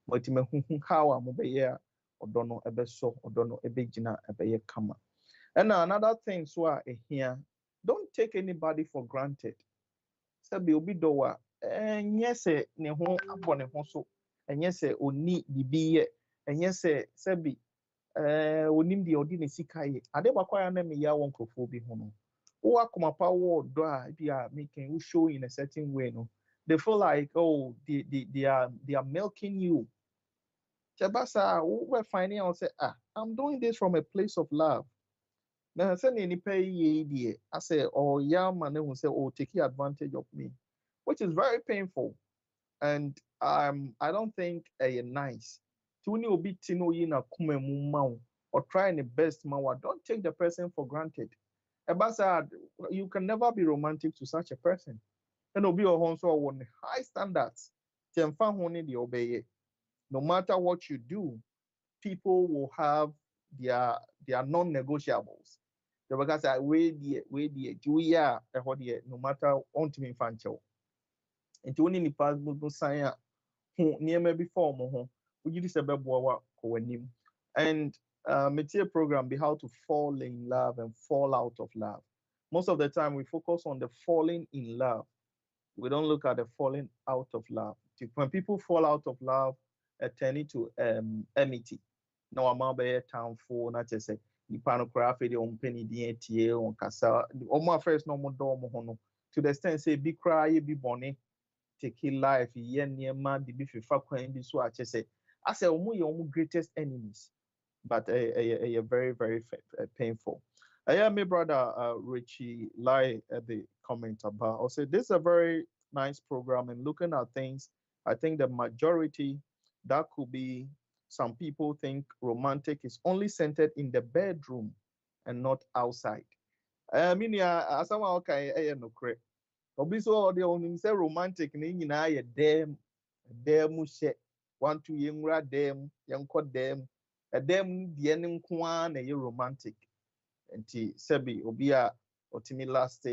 Speaker 2: matumi huhu how a mobɛyɛ a ɔdɔ no ɛbɛsɔ ɔdɔ no ɛbɛgyina ɛbɛyɛ kama ɛna another thing so a ɛhia don't take anybody for granted sɛbi obi dɔ wa ɛnyɛ sɛ ne ho abɔ ne ho so ɛnyɛ sɛ ɔni bibi yɛ ɛnyɛ sɛ sɛbi onim deɛ ɔde ne sika yɛ ade bakɔ a na meyɛ wɔ nkurɔfoɔ bi ho no who come power do making who show in a certain way no they feel like oh they are milking you Chabasa we're finding out say I'm doing this from a place of love now send any pay ye I say oh yeah man who say oh taking advantage of me which is very painful and I don't think nice tuni obi tino yina kume mumau or trying the best mawa don't take the person for granted Ebasa, you can never be romantic to such a person. And obi also on high standards. No matter what you do, people will have their non-negotiables. The because I we no matter on to me fancho. And to only possible sign who near me before mo we use a bebo and material program be how to fall in love and fall out of love. Most of the time we focus on the falling in love. We don't look at the falling out of love. When people fall out of love, turning to enmity. No amount be town for not just say nipa no kura fe de on penny die on kasa. Omo first no mo do mo hono. To the extent say be cry be bonny take life ye niema de be fifa kwan bi so a say I say omo ye omo greatest enemies but very, very painful. Yeah, my brother Richie Lai at the comment about. I'll say this is a very nice program and looking at things. I think the majority that could be some people think romantic is only centered in the bedroom and not outside. I mean, yeah, someone okay, no correct. Obiso the only say romantic ni na ye dem shit. 1 2 yengra dem yanko dem dem deɛ ne nko ara na ɛyɛ romantic nti sɛbi obi a ɔtumi last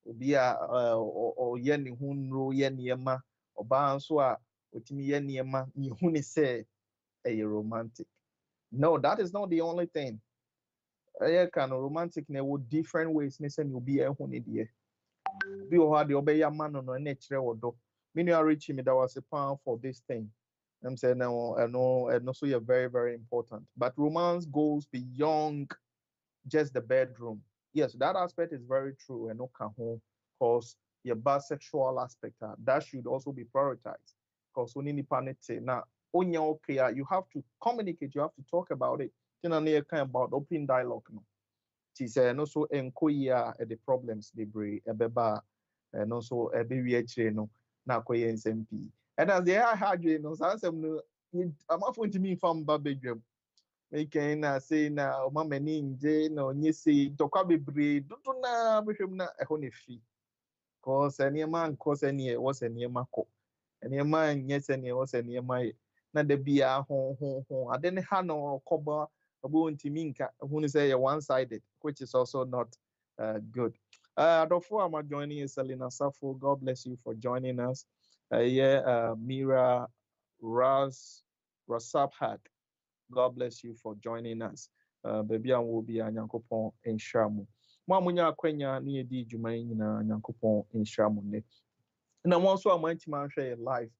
Speaker 2: obi a ɔyɛ ne ho nnuro yɛ nneɛma ɔbaa nso a otimi yɛ nneɛma yehu ne sɛ ɛyɛ romantic. No, that is not the only thing. Ɛyɛ kind of romantic na ɛwɔ different ways ne sɛ ne obi ɛho ne deɛ. Obi wɔ hɔ a deɛ ɔbɛyɛ ama no no ɛna ɛkyerɛ wɔ dɔ. Me nua Richie me that was a pound for this thing. I'm saying no, and also you're very, very important. But romance goes beyond just the bedroom. Yes, that aspect is very true. And no can cause your bisexual aspect that should also be prioritized. Because when in the now, okay, you have to communicate, you have to talk about it. You know, kind about open dialogue. No, it's also enkoya the problems they bring and also a baby no na koye NSEM. And as they are hard, you know, so I'm not going to mean from Babedrum. Making say na mama ninja no nye say tokwa bebre dodo na behwem na ɛhɔ na fi cause nneɛma nkɔ sɛ neɛ ɛwɔ sɛ nneɛma kɔ nneɛma nyɛ sɛ neɛ ɛwɔ sɛ nneɛma yɛ na da bia ho ade ne ha no kɔba ɔbɔ ntimi nka ɛho ne sɛ yɛ one sided, which is also not good. Adolfo, I'm joining you, Selena Safo. God bless you for joining us. Mira Rasabhat. God bless you for joining us. Baby, I will be a nyankopon in Shamu. Mamunya Quenya near di Jumaina nyankopon in Shamu. And I'm also a man share live.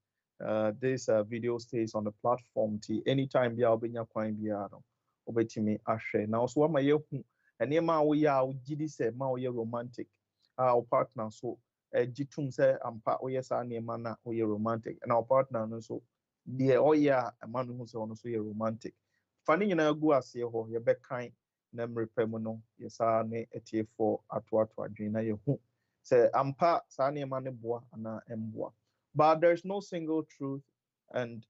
Speaker 2: This video stays on the platform. Anytime be albania quine biado. Obetimi ashe. Now, so what my yehu and yema we are gidi se ma we romantic. Our partner so jitum se ampa we yes na we romantic. And our partner no so deɛ ɔyɛ a man who sɛ ɔno so yɛ romantic fane nyinaa gu aseɛ hɔ yɛbɛkan na mmerepɛ mu no yɛsaa ne atiefoɔ atoato adwene na yɛhu sɛ ampa saa nneɛma no boa anaa ɛmboa. But there's no single truth, and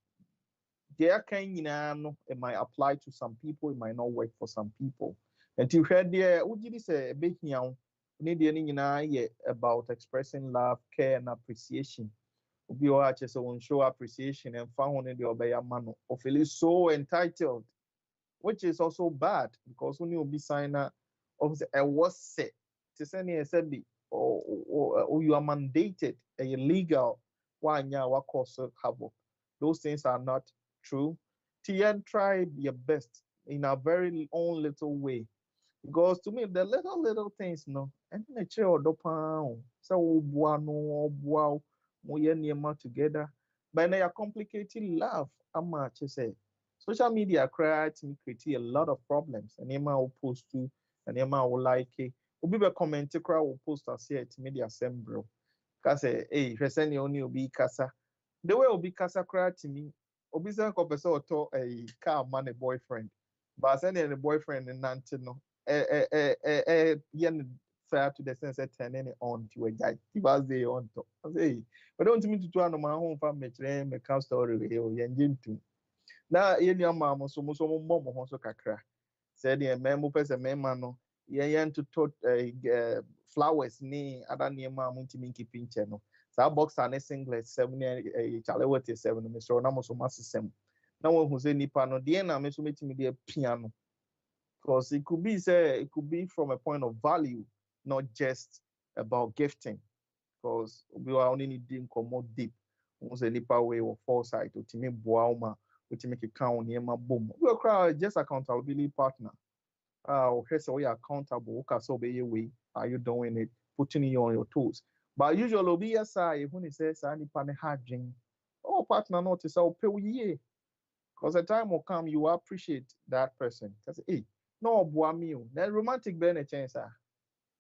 Speaker 2: deɛ akan nyinaa no it might apply to some people, it might not work for some people. Nti hwɛ deɛ wogye di sɛ ɛbɛhia wo ne deɛ no nyinaa yɛ about expressing love, care and appreciation. Obi o ache so won show appreciation and found in the obey man or feel so entitled, which is also bad because when you be signer of a was set to send a said or you are mandated a illegal one ya what cause havoc. Those things are not true. TN try your best in a very own little way. Because to me, the little things, no, and then a chair or dopan, so wow, more together. But now you're complicating love. How much you say? Social media creates me create a lot of problems. And Emma will post to, and Emma will like it. Will be a comment crowd will post and say it media assembly. Cause hey, if you send you only be casa. The way will be casa cry to me. Obi say ko person to a car man a boyfriend. But sending a boyfriend and nantino. Yen fair to the sense of turning on to a guy. He was there on top. I say, but don't mean to do my home family, my cow story, yen too. Now, in your mamma, so much more also kakra. Said the memo person, memano, yen to tot flowers, ni, other near mamma to minky pincher. No, so box and a singlet 7 a chalawati 7, Mr. Namos or Massisem. No one who's any pano, Diana, Miss meeting me piano. Because it could be from a point of value, not just about gifting. Because we are only needing to more deep. Almost a nipa way or foresight or to boauma, which make a count near my boom. We are just accountability partner. Okay, so we are accountable. Okay, so be your way. Are you doing it? Putting you on your toes. But usually, be a say when he says, "I need pane harding." Oh, partner, notice I'll pay you. Because the time will come, you appreciate that person. Because hey. No boa meal. Then romantic be a chance.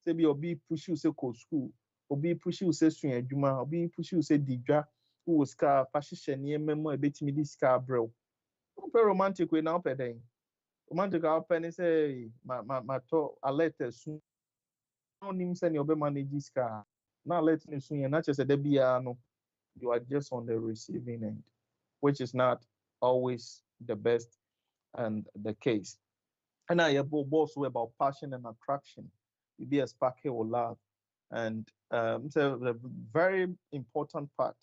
Speaker 2: Say be obi push you say go school, obi push you say swing adwuma, obi push you say digwa, who was car fashion near memo a bit me this car bro. Don't pay romantic way now per day. Romantic our penny say my to alert soon. No name send your be manage this car. Now let me soon and not just a debia no. You are just on the receiving end, which is not always the best and the case. And I have both about passion and attraction. You be a sparky or love. And so the very important part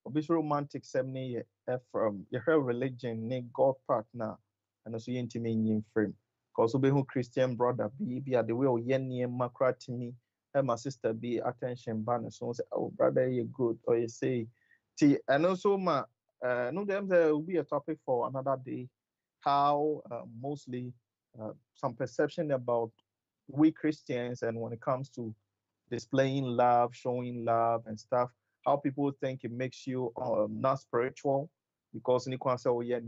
Speaker 2: of this romantic ceremony from your religion, God partner, and also intimate in frame. Because we who Christian brother be at the way of yenny and macra to me, and my sister be attention banner. So say, oh brother, you good, or you say And also, no, there will be a topic for another day. How mostly some perception about we Christians, and when it comes to displaying love, showing love, and stuff, how people think it makes you not spiritual because you can say, oh yeah,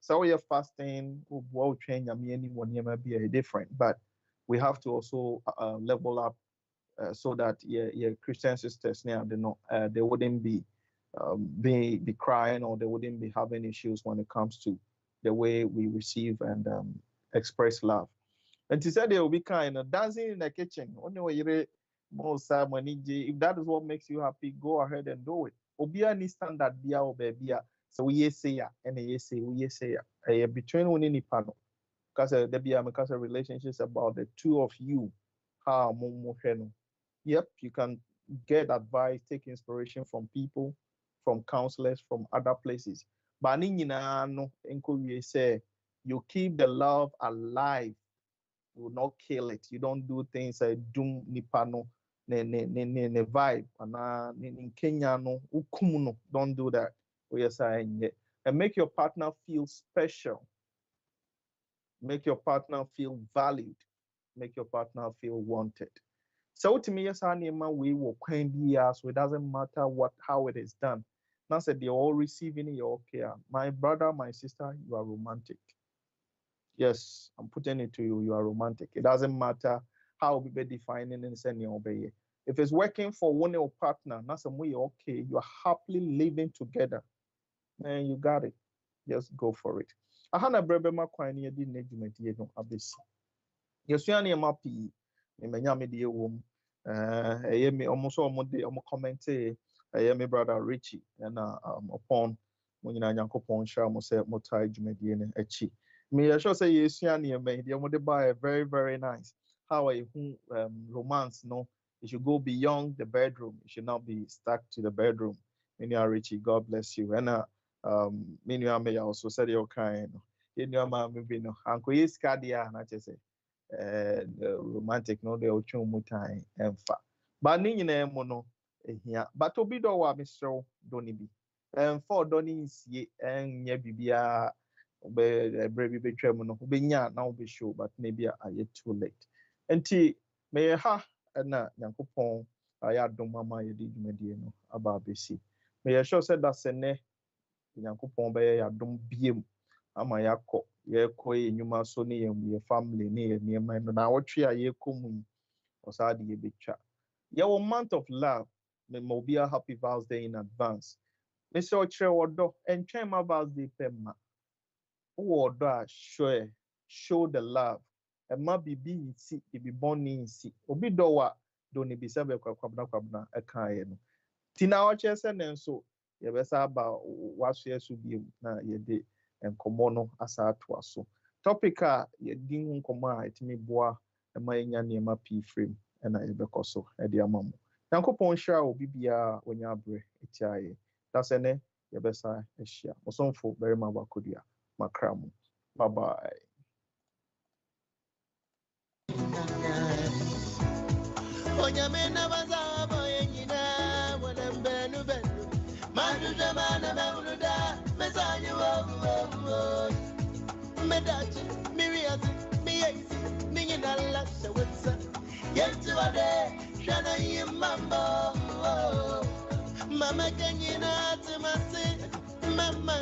Speaker 2: so you're fasting, well, train be different, but we have to also level up so that yeah, Christian sisters now they wouldn't be crying, or they wouldn't be having issues when it comes to the way we receive and express love. And he said they will be kind of dancing in the kitchen. If that is what makes you happy, go ahead and do it. Obia ni standard bia o baby. So we say ya and we say ya. Between one in panel. Because there be a relationships about the two of you. How Yep, you can get advice, take inspiration from people, from counselors, from other places. But no, say you keep the love alive. You will not kill it. You don't do things like doom nipano ne vibe in Kenya no ukumuno. Don't do that. And make your partner feel special. Make your partner feel valued. Make your partner feel wanted. So to me, yes, we will so it doesn't matter how it is done. Now said they're all receiving your care. My brother, my sister, you are romantic. Yes, I'm putting it to you, you are romantic. It doesn't matter how we be defining and sending obey. If it's working for one of your partner, that's some way okay, you're happily living together. And you got it. Just go for it. Ahana brebe makwani di negiment ye no abesi. Yesuani emapi menya me die wom. Me almost comment me brother Richie and upon when you nyankopon sha mo say mo tie dwumadie ne achi. Me sure say yesuani me die mo de buy very very nice. How a romance no, it should go beyond the bedroom. It should not be stuck to the bedroom. When you are Richie, God bless you. And me you may also said your kind. You know, maybe no uncle is cardia, not just say romantic no de ochu mutai emfa. But ni nyina mo no ehia. But obi do wa Mr. Doni bi. For Doni is ye nya bibia be brebi be twam no be nya na be show, but maybe I yet too late. Enti me ha na nyankopon ya dom mama ye di dwumadie no aba besi. Me sure said that sene nyankopon be ya dom biem ama yakɔ yɛkɔ yɛ nnwuma so ne yɛ family ne yɛ nneɛma no na awɔtwe a yɛkɔ mu yi ɔsaa de yɛbɛtwa yɛwɔ month of love me ma obi a happy Vows Day in advance me sɛ ɔkyerɛ wɔdɔ ɛntwɛn ma Vows Day pɛ ma wowɔ ɔdɔ a show the love ɛma bibi nsi bibi bɔne nsi obi dɔ wa do ne bi sɛ bɛkɔ kwabena ɛkaeɛ no ti na ɔkyerɛ sɛ ne nso yɛbɛsa aba wasoɛ so bio na yɛde nkɔmmɔ no asa atoa so topic a yɛdi ho nkɔmmɔ a ɛtumi boa ɛma yɛnya nneɛma pii firim ɛna yɛbɛkɔ so ɛde ama mo nyankopɔn hyira obi biara wɔnya abrɛ ɛtia yɛ da sɛ ne yɛbɛsa ahyia ɔsɔmfo Barimaba Kodua makra mo bye bye.
Speaker 1: Mama, can you not to my sin? Mama,